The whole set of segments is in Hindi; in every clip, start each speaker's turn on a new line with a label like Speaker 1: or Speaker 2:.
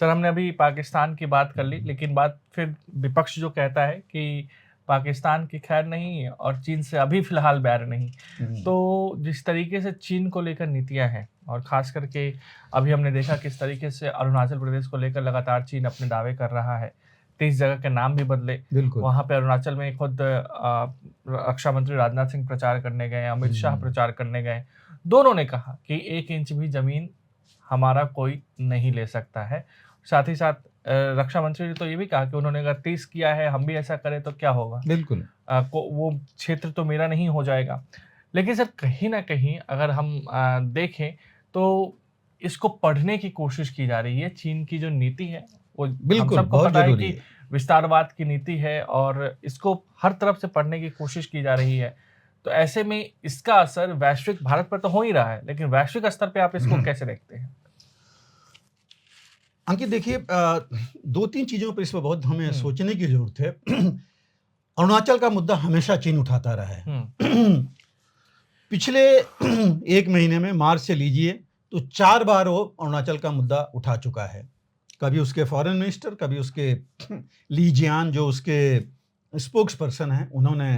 Speaker 1: सर हमने अभी पाकिस्तान की बात कर ली, लेकिन बात फिर विपक्ष जो कहता है कि पाकिस्तान की खैर नहीं है और चीन से अभी फ़िलहाल बैर नहीं। तो जिस तरीके से चीन को लेकर नीतियाँ हैं और ख़ास करके अभी हमने देखा किस तरीके से अरुणाचल प्रदेश को लेकर लगातार चीन अपने दावे कर रहा है। 30 जगह के नाम भी बदले।
Speaker 2: बिल्कुल।
Speaker 1: वहाँ पे अरुणाचल में खुद रक्षा मंत्री राजनाथ सिंह प्रचार करने गए, अमित शाह प्रचार करने गए। दोनों ने कहा कि 1 इंच भी ज़मीन हमारा कोई नहीं ले सकता है। साथ ही साथ रक्षा मंत्री ने तो ये भी कहा कि उन्होंने अगर 30 किया है, हम भी ऐसा करें तो क्या होगा?
Speaker 2: बिल्कुल।
Speaker 1: वो क्षेत्र तो मेरा नहीं हो जाएगा। लेकिन सर कहीं न कहीं अगर हम देखें तो इसको पढ़ने की कोशिश की जा रही है। चीन की जो नीति है वो हम
Speaker 2: बिल्कुल,
Speaker 1: सबको
Speaker 2: बहुत
Speaker 1: पता है
Speaker 2: ज़रूरी
Speaker 1: कि
Speaker 2: है।
Speaker 1: विस्तारवाद की नीति है और इसको हर तरफ से पढ़ने की कोशिश की जा रही है। तो ऐसे में इसका असर वैश्विक भारत पर तो हो ही रहा है, लेकिन वैश्विक स्तर पे आप इसको कैसे देखते हैं?
Speaker 2: अंकित देखिए 2-3 चीज़ों पर इस पे बहुत हमें सोचने की ज़रूरत है। अरुणाचल का मुद्दा हमेशा चीन उठाता रहा है। पिछले 1 महीने में मार्च से लीजिए तो 4 बार वो अरुणाचल का मुद्दा उठा चुका है। कभी उसके फॉरेन मिनिस्टर, कभी उसके ली जियान जो उसके स्पोक्स पर्सन हैं, उन्होंने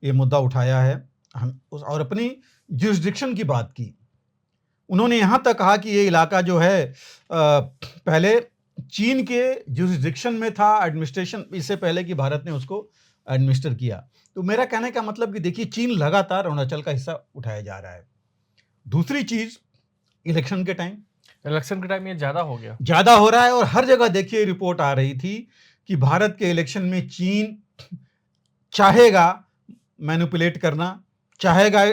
Speaker 2: ये मुद्दा उठाया है। और अपनी ज्यूरिसडिक्शन की बात की। उन्होंने यहाँ तक कहा कि ये इलाका जो है पहले चीन के ज्यूरिसडिक्शन में था, एडमिनिस्ट्रेशन इससे पहले कि भारत ने उसको एडमिनिस्टर किया। तो मेरा कहने का मतलब कि देखिए चीन लगातार अरुणाचल का हिस्सा उठाया जा रहा है। दूसरी चीज इलेक्शन के टाइम
Speaker 1: ये ज़्यादा हो गया।
Speaker 2: ज़्यादा हो रहा है और हर जगह देखिए रिपोर्ट आ रही थी कि भारत के इलेक्शन में चीन चाहेगा मैनिपुलेट करना, चाहेगा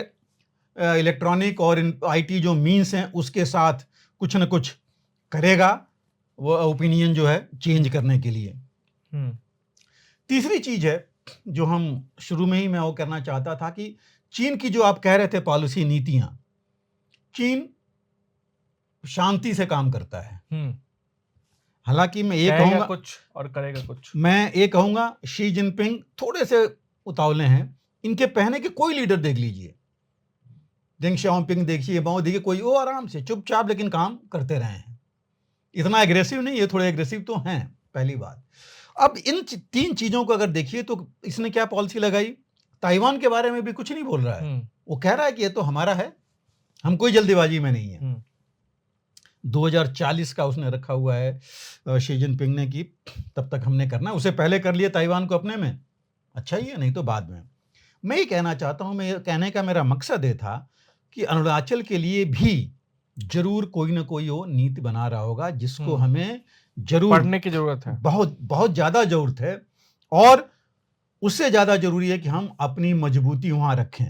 Speaker 2: इलेक्ट्रॉनिक और आईटी जो मीन्स हैं उसके साथ कुछ न कुछ करेगा, वो ओपिनियन जो है चेंज करने के लिए। तीसरी चीज है जो हम शुरू में ही मैं वो करना चाहता था कि चीन की जो आप कह रहे थे पॉलिसी नीतियां, चीन शांति से काम करता है। हालांकि मैं ये कहूंगा
Speaker 1: कुछ और करेगा कुछ।
Speaker 2: मैं ये कहूंगा शी जिनपिंग थोड़े से उतावले हैं। इनके पहने के कोई लीडर देख लीजिए, डेंग शाओपिंग देखिए, माओ देखिए, कोई वो आराम से चुपचाप लेकिन काम करते रहे हैं। इतना एग्रेसिव नहीं, ये थोड़े एग्रेसिव तो हैं, पहली बात। अब इन 3 चीजों को अगर देखिए तो इसने क्या पॉलिसी लगाई, ताइवान के बारे में भी कुछ नहीं बोल रहा है। वो कह रहा है कि ये तो हमारा है, हम कोई जल्दीबाजी में नहीं है। 2040 का उसने रखा हुआ है शी जिनपिंग ने कि तब तक हमने करना, उसे पहले कर लिया ताइवान को अपने में, अच्छा ही है, नहीं तो बाद में। मैं ये कहना चाहता हूँ, मैं कहने का मेरा मकसद ये था कि अरुणाचल के लिए भी जरूर कोई ना कोई वो नीति बना रहा होगा जिसको हमें जरूर
Speaker 1: पढ़ने की जरूरत है,
Speaker 2: बहुत बहुत ज्यादा जरूरत है। और उससे ज्यादा जरूरी है कि हम अपनी मजबूती वहां रखें।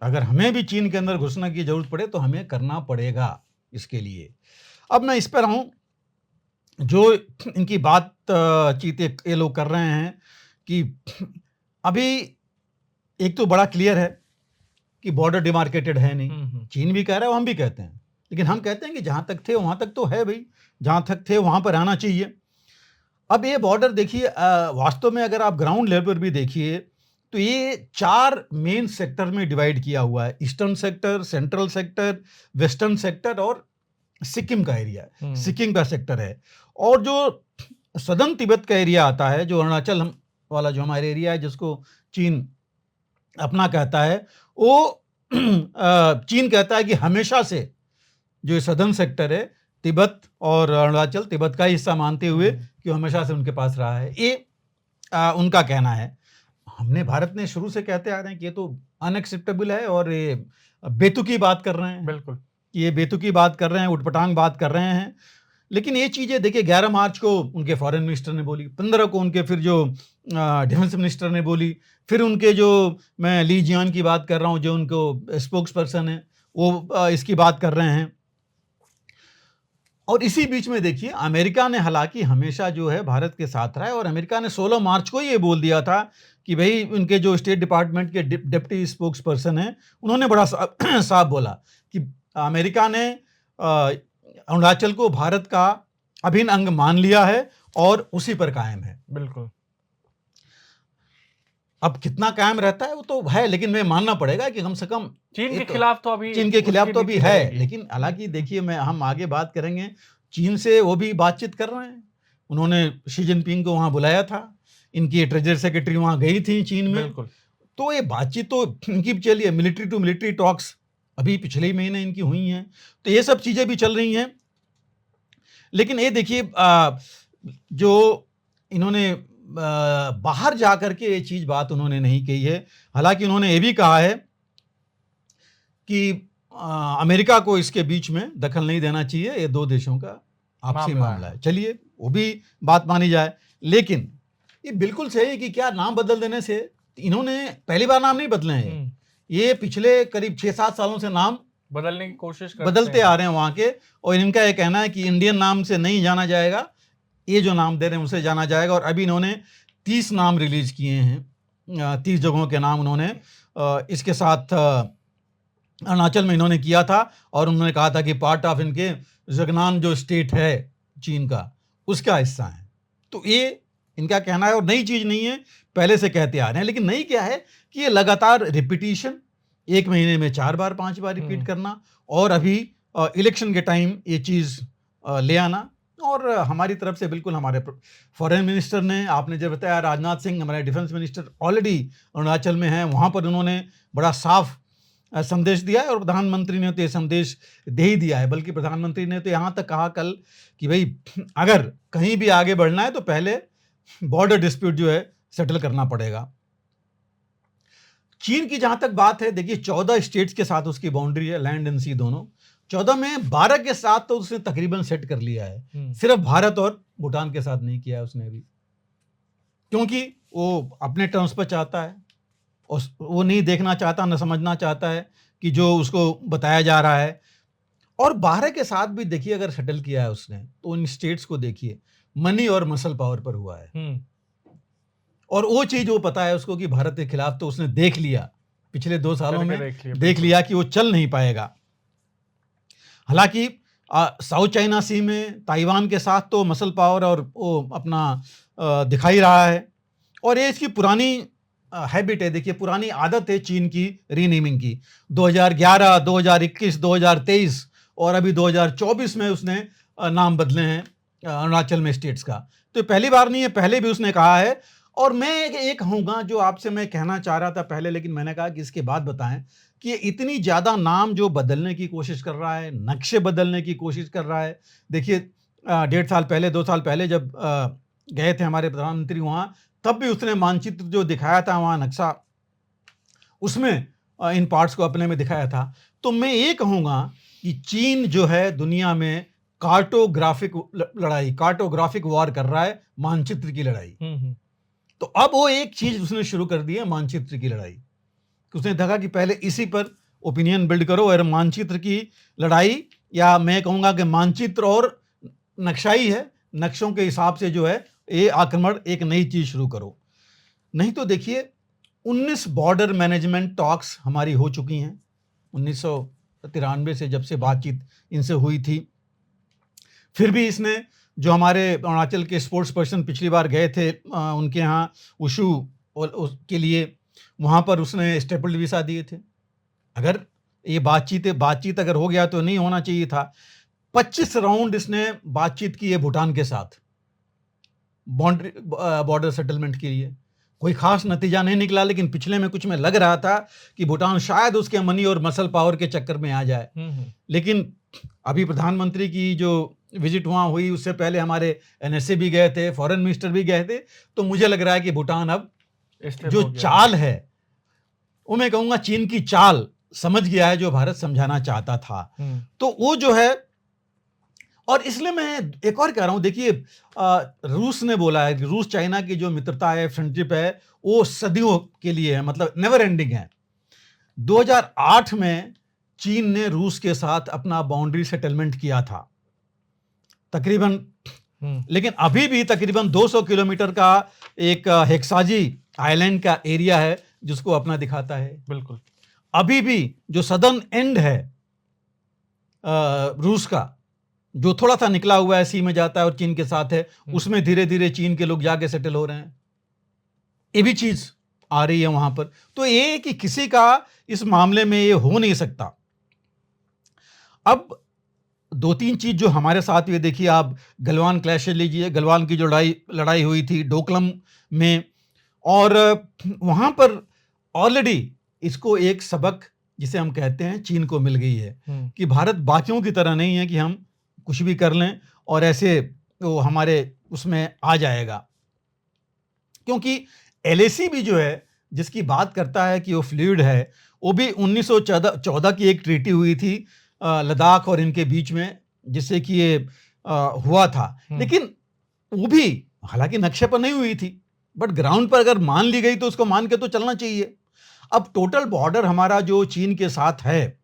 Speaker 2: अगर हमें भी चीन के अंदर घुसने की जरूरत पड़े तो हमें करना पड़ेगा इसके लिए। अब मैं इस पर आऊं, जो इनकी बात चीत ये लोग कर रहे हैं कि अभी एक तो बड़ा क्लियर है कि बॉर्डर डिमार्केटेड है नहीं। चीन भी कह रहा है, हम भी कहते हैं, लेकिन हम कहते हैं कि जहां तक थे वहां तक तो है भाई, जहां तक थे वहां पर आना चाहिए। अब ये बॉर्डर देखिए, वास्तव में अगर आप ग्राउंड लेवल पर भी देखिए तो ये 4 मेन सेक्टर में डिवाइड किया हुआ है, eastern sector, central sector, western sector और सिक्किम का एरिया, सिक्किम का सेक्टर है। और जो सदर्न तिब्बत का एरिया आता है, जो अरुणाचल वाला जो हमारा एरिया है जिसको चीन अपना कहता है, वो चीन कहता है कि हमेशा से जो सदर्न सेक्टर है तिब्बत और अरुणाचल तिब्बत का हिस्सा मानते हुए कि हमेशा से उनके पास रहा है, ये उनका कहना है। हमने भारत ने शुरू से कहते आ रहे हैं कि ये तो अनएक्सेप्टेबल है और ये बेतुकी बात कर रहे हैं,
Speaker 1: बिल्कुल
Speaker 2: ये बेतुकी बात कर रहे हैं, उटपटांग बात कर रहे हैं। लेकिन ये चीज़ें देखिए 11 मार्च को उनके फॉरेन मिनिस्टर ने बोली, 15 को उनके फिर जो डिफेंस मिनिस्टर ने बोली, फिर उनके जो मैं ली जियान की बात कर रहा हूँ जो उनको स्पोक्स पर्सन है वो इसकी बात कर रहे हैं। और इसी बीच में देखिए अमेरिका ने हालांकि हमेशा जो है भारत के साथ रहा है और अमेरिका ने 16 मार्च को ये बोल दिया था कि भाई उनके जो स्टेट डिपार्टमेंट के डिप्टी स्पोक्स पर्सन हैं उन्होंने बड़ा साफ बोला कि अमेरिका ने अरुणाचल को भारत का अभिन्न अंग मान लिया है और उसी पर कायम है।
Speaker 1: बिल्कुल।
Speaker 2: अब कितना कायम रहता है वो तो है, लेकिन मैं मानना पड़ेगा कि कम से कम
Speaker 1: चीन के खिलाफ तो अभी
Speaker 2: है। लेकिन हालांकि देखिए हम आगे बात करेंगे, चीन से वो भी बातचीत कर रहे हैं। उन्होंने शी जिनपिंग को वहाँ बुलाया था, इनकी ट्रेजरी सेक्रेटरी वहाँ गई थी चीन में।
Speaker 1: बिल्कुल।
Speaker 2: तो ये बातचीत तो इनकी चलिए, मिलिट्री टू मिलिट्री टॉक्स अभी पिछले ही महीने इनकी हुई हैं, तो ये सब चीज़ें भी चल रही हैं। लेकिन ये देखिए जो इन्होंने बाहर जा कर के ये चीज़ बात उन्होंने नहीं कही है। हालांकि उन्होंने ये भी कहा है कि अमेरिका को इसके बीच में दखल नहीं देना चाहिए, ये दो देशों का आपसी मामला है। चलिए वो भी बात मानी जाए, लेकिन ये बिल्कुल सही है कि क्या नाम बदल देने से, इन्होंने पहली बार नाम नहीं बदले हैं, ये पिछले करीब 6-7 सालों से नाम
Speaker 1: बदलने की कोशिश
Speaker 2: बदलते आ रहे हैं वहाँ के। और इनका ये कहना है कि इंडियन नाम से नहीं जाना जाएगा, ये जो नाम दे रहे हैं उसे जाना जाएगा। और अभी इन्होंने 30 नाम रिलीज किए हैं, 30 जगहों के नाम उन्होंने इसके साथ अरुणाचल में इन्होंने किया था। और उन्होंने कहा था कि पार्ट ऑफ इनके जगनान जो स्टेट है चीन का, उसका हिस्सा है। तो ये इनका कहना है, और नई चीज़ नहीं है, पहले से कहते आ रहे हैं। लेकिन नई क्या है कि ये लगातार रिपीटिशन, एक महीने में 4 बार 5 बार रिपीट करना, और अभी इलेक्शन के टाइम ये चीज़ ले आना। और हमारी तरफ से बिल्कुल, हमारे फॉरेन मिनिस्टर ने, आपने जब बताया राजनाथ सिंह, हमारे डिफेंस मिनिस्टर ऑलरेडी अरुणाचल में हैं, वहाँ पर उन्होंने बड़ा साफ संदेश दिया है। और प्रधानमंत्री ने तो ये संदेश दे ही दिया है, बल्कि प्रधानमंत्री ने तो यहाँ तक कहा कल कि भाई अगर कहीं भी आगे बढ़ना है तो पहले बॉर्डर डिस्प्यूट जो है सेटल करना पड़ेगा। चीन की जहां तक बात है, देखिए 14 स्टेट्स के साथ उसकी बाउंड्री है, लैंड एंड सी दोनों। 14 में 12 के साथ तो उसने तकरीबन सेट कर लिया है, सिर्फ भारत और भूटान के साथ नहीं किया है उसने भी, क्योंकि वो अपने टर्म्स पर चाहता है, और वो नहीं देखना चाहता, न समझना चाहता है कि जो उसको बताया जा रहा है। और 12 के साथ भी देखिए अगर सेटल किया है उसने, तो उन स्टेट्स को देखिए मनी और मसल पावर पर हुआ है। और वो चीज़ वो पता है उसको कि भारत के खिलाफ तो उसने देख लिया, पिछले 2 सालों में देख लिया कि वो चल नहीं पाएगा। हालांकि साउथ चाइना सी में ताइवान के साथ तो मसल पावर और वो अपना दिखाई रहा है। और ये इसकी पुरानी हैबिट है, देखिए पुरानी आदत है चीन की रीनेमिंग की। 2011, 2021, 2023 और अभी 2024 में उसने नाम बदले हैं अरुणाचल में स्टेट्स का। तो पहली बार नहीं है, पहले भी उसने कहा है। और मैं एक कहूँगा जो आपसे मैं कहना चाह रहा था पहले, लेकिन मैंने कहा कि इसके बाद बताएं कि इतनी ज़्यादा नाम जो बदलने की कोशिश कर रहा है, नक्शे बदलने की कोशिश कर रहा है। देखिए 1.5 साल पहले, 2 साल पहले जब गए थे हमारे प्रधानमंत्री वहाँ, तब भी उसने मानचित्र जो दिखाया था वहाँ नक्शा, उसमें इन पार्ट्स को अपने में दिखाया था। तो मैं ये कहूँगा कि चीन जो है दुनिया में कार्टोग्राफिक लड़ाई, कार्टोग्राफिक वॉर कर रहा है, मानचित्र की लड़ाई। तो अब वो एक चीज उसने शुरू कर दी है, मानचित्र की लड़ाई। उसने देखा कि पहले इसी पर ओपिनियन बिल्ड करो, और मानचित्र की लड़ाई, या मैं कहूँगा कि मानचित्र और नक्शाई है, नक्शों के हिसाब से जो है ये आक्रमण, एक नई चीज शुरू करो। नहीं तो देखिए 19 बॉर्डर मैनेजमेंट टॉक्स हमारी हो चुकी हैं 1993 से, जब से बातचीत इनसे हुई थी। फिर भी इसने, जो हमारे अरुणाचल के स्पोर्ट्स पर्सन पिछली बार गए थे उनके यहाँ उशू के लिए, वहाँ पर उसने स्टेपल्ड वीज़ा दिए थे। अगर ये बातचीत अगर हो गया तो नहीं होना चाहिए था। 25 राउंड इसने बातचीत की है भूटान के साथ बॉर्डर सेटलमेंट के लिए। कोई खास नतीजा नहीं निकला, लेकिन पिछले में कुछ में लग रहा था कि भूटान शायद उसके मनी और मसल पावर के चक्कर में आ जाए। लेकिन अभी प्रधानमंत्री की जो विजिट वहाँ हुई, उससे पहले हमारे NSA भी गए थे, फॉरेन मिनिस्टर भी गए थे। तो मुझे लग रहा है कि भूटान अब जो चाल है, वो मैं कहूँगा चीन की चाल समझ गया है, जो भारत समझाना चाहता था। तो वो जो है, और इसलिए मैं एक और कह रहा हूँ, देखिए रूस ने बोला है कि रूस चाइना की जो मित्रता है, फ्रेंडशिप है, वो सदियों के लिए है, मतलब नेवर एंडिंग है। 2008 में चीन ने रूस के साथ अपना बाउंड्री सेटलमेंट किया था तकरीबन, लेकिन अभी भी तकरीबन 200 किलोमीटर का एक हेक्साजी आइलैंड का एरिया है जिसको अपना दिखाता है।
Speaker 1: बिल्कुल
Speaker 2: अभी भी जो सदर्न एंड है रूस का, जो थोड़ा सा निकला हुआ है सी में जाता है और चीन के साथ है, उसमें धीरे धीरे चीन के लोग जाके सेटल हो रहे हैं। ये भी चीज आ रही है वहां पर। तो ये कि किसी का इस मामले में ये हो नहीं सकता। अब दो तीन चीज जो हमारे साथ हुई, देखिए आप गलवान क्लैश लीजिए, गलवान की जो लड़ाई हुई थी डोकलम में, और वहां पर ऑलरेडी इसको एक सबक जिसे हम कहते हैं चीन को मिल गई है कि भारत बाकियों की तरह नहीं है कि हम कुछ भी कर लें और ऐसे वो हमारे उसमें आ जाएगा। क्योंकि एलएसी भी जो है जिसकी बात करता है कि वो फ्लूइड है, वो भी 1914 की एक ट्रीटी हुई थी लद्दाख और इनके बीच में, जिससे कि ये हुआ था। लेकिन वो भी हालांकि नक्शे पर नहीं हुई थी, बट ग्राउंड पर अगर मान ली गई तो उसको मान के तो चलना चाहिए। अब टोटल बॉर्डर हमारा जो चीन के साथ है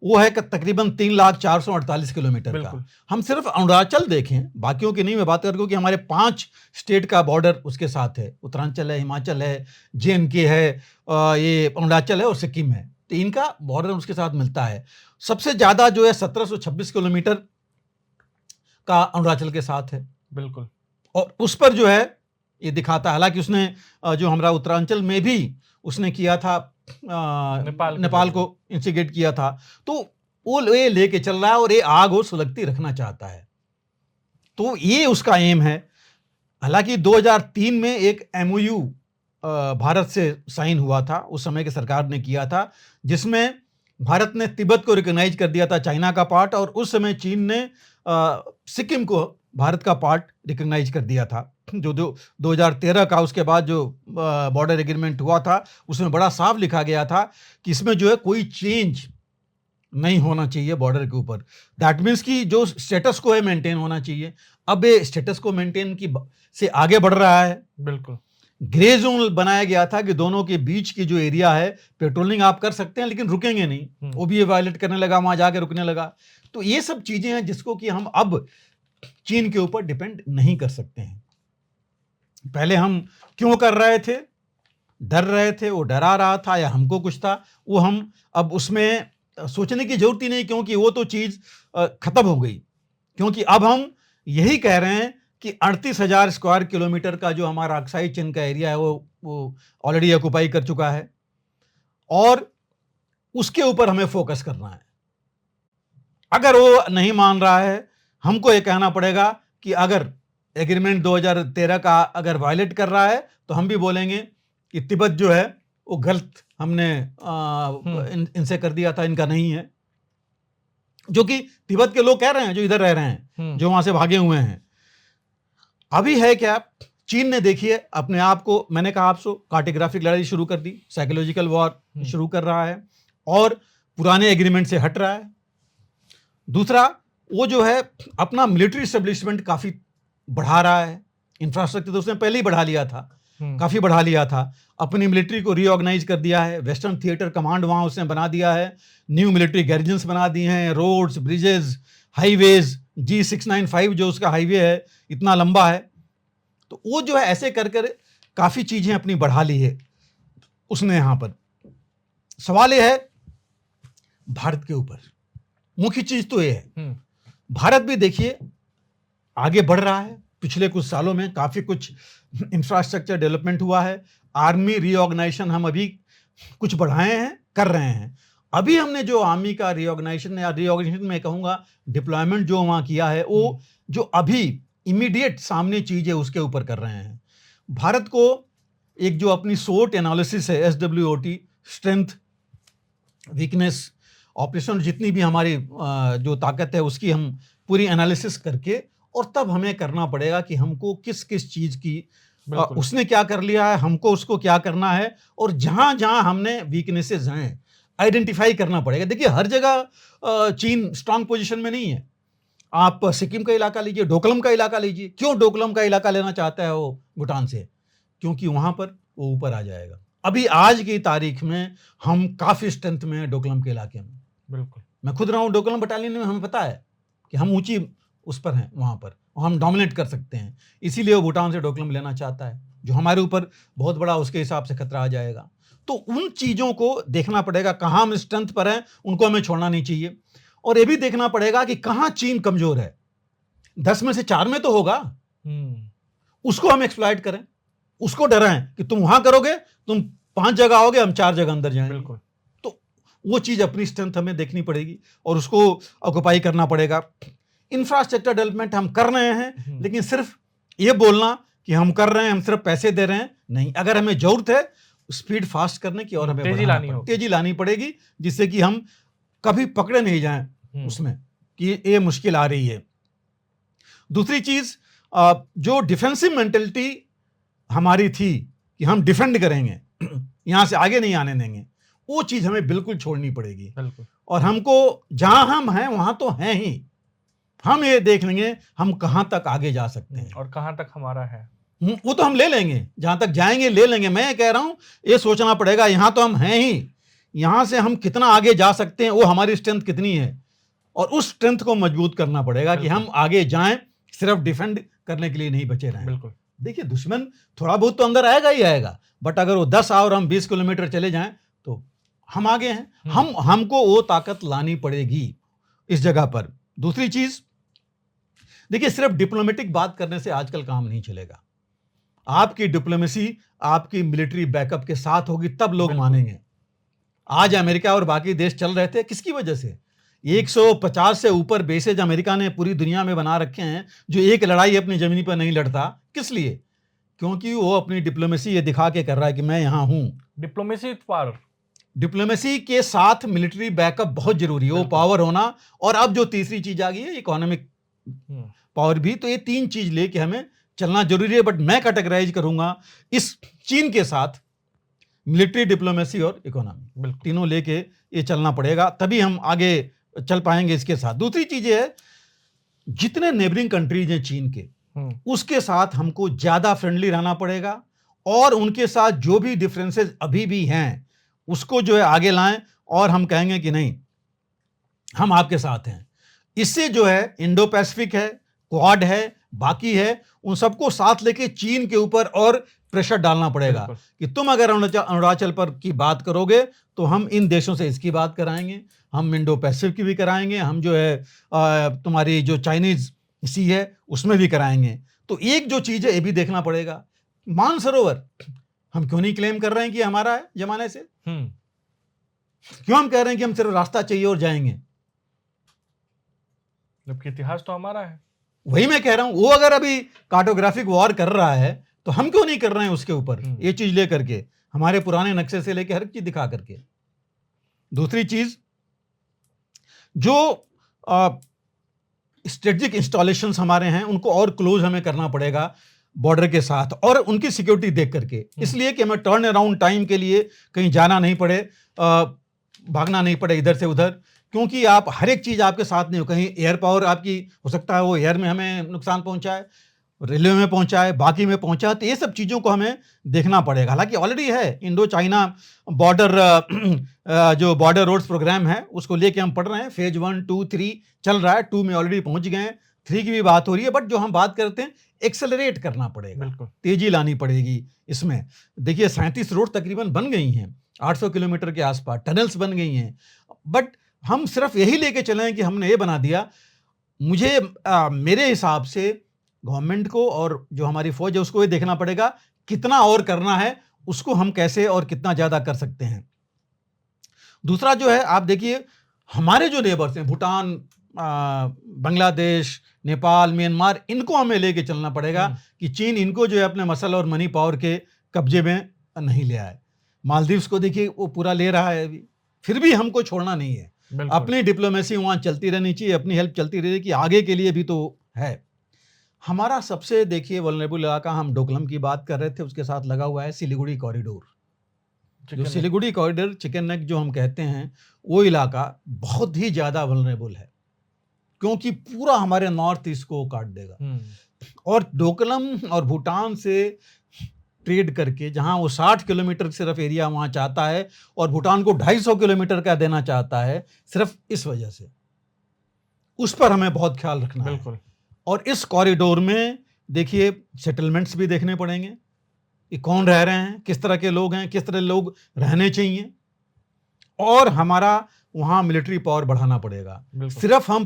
Speaker 2: वो है तकरीबन 3,04,48 किलोमीटर का। हम सिर्फ अरुणाचल देखें, बाकियों की नहीं मैं बात कर रहा हूं कि हमारे 5 स्टेट का बॉर्डर उसके साथ है। उत्तरांचल है, हिमाचल है, जेएनके है, ये अरुणाचल है और सिक्किम है। तो इनका बॉर्डर उसके साथ मिलता है। सबसे ज्यादा जो है 1726 किलोमीटर का अरुणाचल के साथ है।
Speaker 1: बिल्कुल।
Speaker 2: और उस पर जो है ये दिखाता है, हालांकि उसने जो हमारा उत्तरांचल में भी उसने किया था, नेपाल को इंस्टिगेट किया था, तो वो ये लेके चल रहा है और ये आग और सुलगती रखना चाहता है। तो ये उसका एम है। हालांकि 2003 में एक एमओयू भारत से साइन हुआ था, उस समय की सरकार ने किया था, जिसमें भारत ने तिब्बत को रिकॉग्नाइज कर दिया था चाइना का पार्ट, और उस समय चीन ने सिक्किम को भारत का पार्ट रिकॉग्नाइज कर दिया था। जो 2013 का उसके बाद जो बॉर्डर एग्रीमेंट हुआ था उसमें बड़ा साफ लिखा गया था कि इसमें जो है कोई चेंज नहीं होना चाहिए बॉर्डर के ऊपर। दैट मीन्स कि जो स्टेटस को है मेंटेन होना चाहिए। अब ये स्टेटस को मेंटेन की से आगे बढ़ रहा है।
Speaker 1: बिल्कुल।
Speaker 2: ग्रे जोन बनाया गया था कि दोनों के बीच की जो एरिया है पेट्रोलिंग आप कर सकते हैं लेकिन रुकेंगे नहीं, वो भी ये वायलेट करने लगा, वहां जाके रुकने लगा। तो ये सब चीजें हैं जिसको कि हम अब चीन के ऊपर डिपेंड नहीं कर सकते हैं। पहले हम क्यों कर रहे थे, डर रहे थे, वो डरा रहा था या हमको कुछ था, वो हम अब उसमें सोचने की जरूरत ही नहीं, क्योंकि वो तो चीज खत्म हो गई। क्योंकि अब हम यही कह रहे हैं कि 38,000 स्क्वायर किलोमीटर का जो हमारा अक्साई चीन का एरिया है वो ऑलरेडी ऑक्युपाई कर चुका है और उसके ऊपर हमें फोकस करना है। अगर वो नहीं मान रहा है, हमको ये कहना पड़ेगा कि अगर एग्रीमेंट 2013 का अगर वायलेट कर रहा है तो हम भी बोलेंगे कि तिब्बत जो है वो गलत हमने इनसे कर दिया था, इनका नहीं है। जो कि तिब्बत के लोग कह रहे हैं जो इधर रह रहे हैं, जो वहां से भागे हुए हैं। अभी है क्या, चीन ने देखिए अपने आप को, मैंने कहा आपसे, कार्टोग्राफिक लड़ाई शुरू कर दी, साइकोलॉजिकल वॉर शुरू कर रहा है और पुराने एग्रीमेंट से हट रहा है। दूसरा, वो जो है अपना मिलिट्री एस्टेब्लिशमेंट काफी बढ़ा रहा है। इंफ्रास्ट्रक्चर तो उसने पहले ही बढ़ा लिया था, काफी बढ़ा लिया था। अपनी मिलिट्री को रीऑर्गेनाइज कर दिया है, वेस्टर्न थिएटर कमांड वहां उसने बना दिया है, न्यू मिलिट्री गैरिजन्स बना दिए हैं, रोड्स, ब्रिजेस, हाईवेज, G695 जो उसका हाईवे है इतना लंबा है। तो वो जो है ऐसे कर कर काफी चीजें अपनी बढ़ा ली है उसने यहां पर। सवाल ये है भारत के ऊपर, मुख्य चीज तो ये है, भारत भी देखिए आगे बढ़ रहा है। पिछले कुछ सालों में काफी कुछ इंफ्रास्ट्रक्चर डेवलपमेंट हुआ है। आर्मी रीऑर्गेनाइजेशन हम अभी कुछ बढ़ाए हैं, कर रहे हैं। अभी हमने जो आर्मी का रीऑर्गेनाइजेशन या रीऑर्गेनाइजेशन में कहूंगा डिप्लॉयमेंट जो वहां किया है, वो जो अभी इमीडिएट सामने चीज है उसके ऊपर कर रहे हैं। भारत को एक जो अपनी SWOT एनालिसिस है, SWOT, स्ट्रेंथ, वीकनेस, ऑपरेशन, जितनी भी हमारी जो ताकत है उसकी हम पूरी एनालिसिस करके और तब हमें करना पड़ेगा कि हमको किस किस चीज की उसने क्या कर लिया है, हमको उसको क्या करना है, और जहां जहां हमने वीकनेसेस हैं आइडेंटिफाई करना पड़ेगा। देखिए हर जगह चीन स्ट्रांग पोजीशन में नहीं है। आप सिक्किम का इलाका लीजिए, डोकलम का इलाका लीजिए। क्यों डोकलम का इलाका लेना चाहता है वो भूटान से? क्योंकि वहां पर वो ऊपर आ जाएगा। अभी आज की तारीख में हम काफी स्ट्रेंथ में हैं डोकलम के इलाके में।
Speaker 1: बिल्कुल,
Speaker 2: मैं खुद रहा हूं डोकलम बटालियन में, हमें पता है कि हम ऊंची उस पर हैं वहां पर, और हम डोमिनेट कर सकते हैं। इसीलिए वो भूटान से डोकलम लेना चाहता है, जो हमारे ऊपर बहुत बड़ा उसके हिसाब से खतरा आ जाएगा। तो उन चीजों को देखना पड़ेगा, कहां हम स्ट्रेंथ पर हैं उनको हमें छोड़ना नहीं चाहिए। और ये भी देखना पड़ेगा कि कहां चीन कमजोर है। 10 में से 4 में तो होगा, उसको हम एक्सप्लॉइट करें, उसको डराएं कि तुम वहां करोगे, तुम 5 जगह आओगे, हम 4 जगह अंदर जाएंगे।
Speaker 1: बिल्कुल।
Speaker 2: तो वो चीज़ अपनी स्ट्रेंथ हमें देखनी पड़ेगी और उसको ऑक्युपाई करना पड़ेगा। इंफ्रास्ट्रक्चर डेवलपमेंट हम कर रहे हैं, लेकिन सिर्फ ये बोलना कि हम कर रहे हैं, हम सिर्फ पैसे दे रहे हैं, नहीं। अगर हमें जरूरत है स्पीड फास्ट करने की और हमें तेजी लानी पड़ेगी, जिससे कि हम कभी पकड़े नहीं जाएं उसमें कि ये मुश्किल आ रही है। दूसरी चीज, जो डिफेंसिव मेंटेलिटी हमारी थी कि हम डिफेंड करेंगे, यहां से आगे नहीं आने देंगे, वो चीज हमें बिल्कुल छोड़नी पड़ेगी। और हमको जहां हम हैं वहां तो हैं ही, हम ये देख लेंगे हम कहां तक आगे जा सकते हैं
Speaker 1: और कहां तक हमारा है,
Speaker 2: वो तो हम ले लेंगे, जहां तक जाएंगे ले लेंगे। मैं ये कह रहा हूं ये सोचना पड़ेगा यहां तो हम हैं ही, यहां से हम कितना आगे जा सकते हैं, वो हमारी स्ट्रेंथ कितनी है, और उस स्ट्रेंथ को मजबूत करना पड़ेगा कि हम आगे जाएं, सिर्फ डिफेंड करने के लिए नहीं बचे रहें।
Speaker 1: बिल्कुल।
Speaker 2: देखिए दुश्मन थोड़ा बहुत तो अंदर आएगा ही आएगा, बट अगर वो 10 और हम 20 किलोमीटर चले जाएं तो हम आगे हैं। हमको वो ताकत लानी पड़ेगी इस जगह पर। दूसरी चीज देखिए, सिर्फ डिप्लोमेटिक बात करने से आजकल काम नहीं चलेगा। आपकी डिप्लोमेसी आपकी मिलिट्री बैकअप के साथ होगी, तब लोग मानेंगे। आज अमेरिका और बाकी देश चल रहे थे किसकी वजह से? 150 से ऊपर बेसेज अमेरिका ने पूरी दुनिया में बना रखे हैं, जो एक लड़ाई अपनी जमीन पर नहीं लड़ता। किस लिए? क्योंकि वो अपनी डिप्लोमेसी ये दिखा के कर रहा है कि मैं यहां हूं। डिप्लोमेसी के साथ मिलिट्री बैकअप बहुत जरूरी है, वो पावर होना। और अब जो तीसरी चीज आ गई है इकोनॉमिक पावर भी, तो ये 3 चीज लेके हमें चलना जरूरी है। बट मैं कैटेगराइज करूंगा इस चीन के साथ मिलिट्री, डिप्लोमेसी और इकोनॉमी, तीनों लेके ये चलना पड़ेगा, तभी हम आगे चल पाएंगे इसके साथ। दूसरी चीज है, जितने नेबरिंग कंट्रीज हैं चीन के, उसके साथ हमको ज्यादा फ्रेंडली रहना पड़ेगा, और उनके साथ जो भी डिफरेंसेस अभी भी हैं उसको जो है आगे लाएं, और हम कहेंगे कि नहीं हम आपके साथ हैं। इससे जो है इंडो पैसिफिक है, क्वाड है, बाकी है, उन सबको साथ लेके चीन के ऊपर और प्रेशर डालना पड़ेगा कि तुम अगर अरुणाचल पर की बात करोगे तो हम इन देशों से इसकी बात कराएंगे, हम इंडो पैसिफिक की भी कराएंगे, हम जो है तुम्हारी जो चाइनीज सी है उसमें भी कराएंगे। तो एक जो चीज है ये भी देखना पड़ेगा। मानसरोवर हम क्यों नहीं क्लेम कर रहे हैं कि हमारा है जमाने से? क्यों हम कह रहे हैं कि हम सिर्फ रास्ता चाहिए और जाएंगे,
Speaker 1: जबकि इतिहास तो हमारा है?
Speaker 2: वही मैं कह रहा हूं, वो अगर अभी कार्टोग्राफिक वॉर कर रहा है तो हम क्यों नहीं कर रहे हैं उसके ऊपर, ये चीज लेकर के, हमारे पुराने नक्शे से लेकर हर चीज दिखा करके। दूसरी चीज, जो स्ट्रेटेजिक इंस्टॉलेशंस हमारे हैं उनको और क्लोज हमें करना पड़ेगा बॉर्डर के साथ, और उनकी सिक्योरिटी देख करके, इसलिए कि हमें टर्न अराउंड टाइम के लिए कहीं जाना नहीं पड़े, भागना नहीं पड़े इधर से उधर, क्योंकि आप हर एक चीज आपके साथ नहीं हो। कहीं एयर पावर आपकी हो सकता है वो एयर में हमें नुकसान पहुंचाए, रेलवे में पहुंचाए, बाकी में पहुंचाए, तो ये सब चीज़ों को हमें देखना पड़ेगा। हालांकि ऑलरेडी है इंडो चाइना बॉर्डर, जो बॉर्डर रोड्स प्रोग्राम है उसको लेके हम पढ़ रहे हैं, फेज 1, 2, 3 चल रहा है, 2 में ऑलरेडी पहुंच गए हैं, 3 की भी बात हो रही है। बट जो हम बात करते हैं एक्सेलरेट करना पड़ेगा, तेजी लानी पड़ेगी इसमें। देखिए 37 रोड तकरीबन बन गई हैं, 800 किलोमीटर के आसपास टनल्स बन गई हैं, बट हम सिर्फ यही लेके चलें कि हमने ये बना दिया। मुझे मेरे हिसाब से गवर्नमेंट को और जो हमारी फौज है उसको ये देखना पड़ेगा कितना और करना है, उसको हम कैसे और कितना ज़्यादा कर सकते हैं। दूसरा जो है, आप देखिए हमारे जो नेबर्स हैं भूटान, बांग्लादेश, नेपाल, म्यांमार, इनको हमें लेके चलना पड़ेगा कि चीन इनको जो है अपने मसल और मनी पावर के कब्जे में नहीं ले आए। मालदीव्स को देखिए वो पूरा ले रहा है अभी, फिर भी हमको छोड़ना नहीं है। अपनी डिप्लोमेसी वहाँ चलती रहनी चाहिए, अपनी हेल्प चलती रही कि आगे के लिए भी तो है। हमारा सबसे देखिए वल्नरेबल इलाका, हम डोकलम की बात कर रहे थे, उसके साथ लगा हुआ है सिलीगुड़ी कॉरिडोर। जो सिलीगुड़ी कॉरिडोर, चिकन नेक जो हम कहते हैं, वो इलाका बहुत ही ज़्यादा वल्नरेबल है, क्योंकि पूरा हमारे नॉर्थ ईस्ट को काट देगा। और डोकलम और भूटान से ट्रेड करके, जहां वो 60 किलोमीटर सिर्फ एरिया वहां चाहता है और भूटान को 250 किलोमीटर का देना चाहता है, सिर्फ इस वजह से। उस पर हमें बहुत ख्याल रखना है। और इस कॉरिडोर में देखिए सेटलमेंट्स भी देखने पड़ेंगे कि कौन रह रहे हैं, किस तरह के लोग हैं, किस तरह लोग रहने चाहिए, और हमारा वहाँ मिलिट्री पावर बढ़ाना पड़ेगा। सिर्फ हम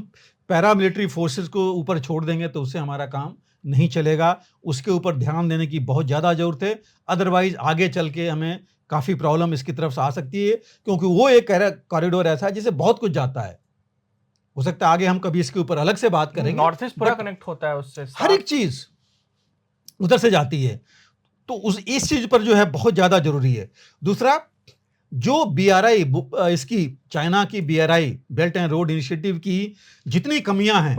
Speaker 2: पैरामिलिट्री फोर्सेस को ऊपर छोड़ देंगे तो उससे हमारा काम नहीं चलेगा, उसके ऊपर ध्यान देने की बहुत ज़्यादा ज़रूरत है। अदरवाइज आगे चल के हमें काफ़ी प्रॉब्लम इसकी तरफ से आ सकती है, क्योंकि वो एक कॉरिडोर ऐसा है जिसे बहुत कुछ जाता है। हो सकता है आगे हम कभी इसके ऊपर अलग से बात करेंगे।
Speaker 1: नॉर्थ ईस्ट पूरा
Speaker 2: But
Speaker 1: कनेक्ट होता है उससे,
Speaker 2: हर एक चीज़ उधर से जाती है, तो इस चीज़ पर जो है बहुत ज़्यादा ज़रूरी है। दूसरा, जो BRI इसकी चाइना की BRI belt and road initiative की जितनी कमियां हैं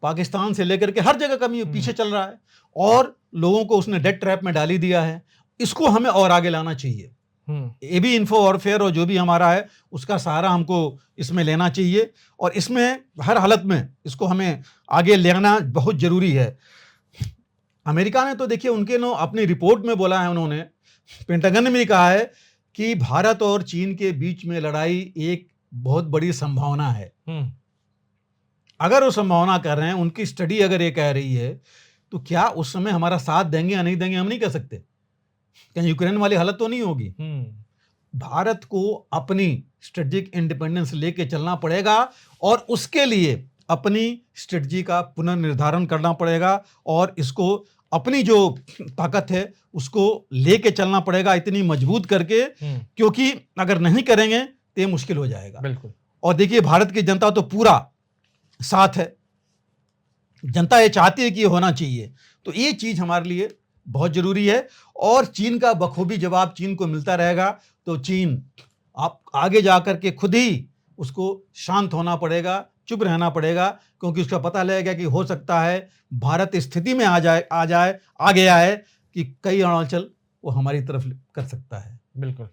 Speaker 2: पाकिस्तान से लेकर के हर जगह कमी पीछे चल रहा है और लोगों को उसने डेट ट्रैप में डाली दिया है, इसको हमें और आगे लाना चाहिए। ये भी इन्फो वॉरफेयर और जो भी हमारा है उसका सहारा हमको इसमें लेना चाहिए और इसमें हर हालत में इसको हमें आगे लेना बहुत जरूरी है। अमेरिका ने तो देखिए उनके अपनी रिपोर्ट में बोला है, उन्होंने पेंटागन में भी कहा है कि भारत और चीन के बीच में लड़ाई एक बहुत बड़ी संभावना है। अगर वो संभावना कर रहे हैं, उनकी स्टडी अगर ये कह रही है, तो क्या उस समय हमारा साथ देंगे या नहीं देंगे हम नहीं कह सकते। कहीं यूक्रेन वाली हालत तो नहीं होगी। भारत को अपनी स्ट्रेटेजिक इंडिपेंडेंस लेके चलना पड़ेगा और उसके लिए अपनी स्ट्रेटजी का पुनर्निर्धारण करना पड़ेगा और इसको अपनी जो ताकत है उसको लेके चलना पड़ेगा इतनी मजबूत करके, क्योंकि अगर नहीं करेंगे तो ये मुश्किल हो जाएगा।
Speaker 1: बिल्कुल।
Speaker 2: और देखिए भारत की जनता तो पूरा साथ है, जनता ये चाहती है कि ये होना चाहिए, तो ये चीज हमारे लिए बहुत जरूरी है। और चीन का बखूबी जवाब चीन को मिलता रहेगा, तो चीन आप आगे जाकर के खुद ही उसको शांत होना पड़ेगा, चुप रहना पड़ेगा, क्योंकि उसका पता लगेगा कि हो सकता है भारत इस स्थिति में आ गया है कि कई अरुणाचल वो हमारी तरफ कर सकता है।
Speaker 1: बिल्कुल।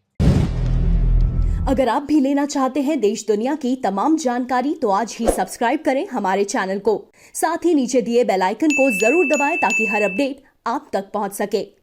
Speaker 3: अगर आप भी लेना चाहते हैं देश दुनिया की तमाम जानकारी तो आज ही सब्सक्राइब करें हमारे चैनल को। साथ ही नीचे दिए बेल आइकन को जरूर दबाएं ताकि हर अपडेट आप तक पहुंच सके।